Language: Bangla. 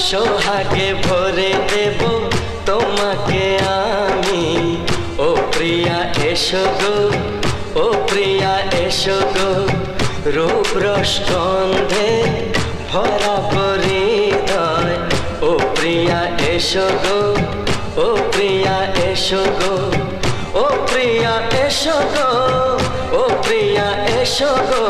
সোহাগে ভরে দেব তোমাকে আমি। ও প্রিয়া এসো গো, ও প্রিয়া এসো গো, রূপ রস গন্ধে ভরা হৃদয়। ও প্রিয়া এসো গো, ও প্রিয়া এসো গো, ও প্রিয়া এসো গো, ও প্রিয়া এসো গো।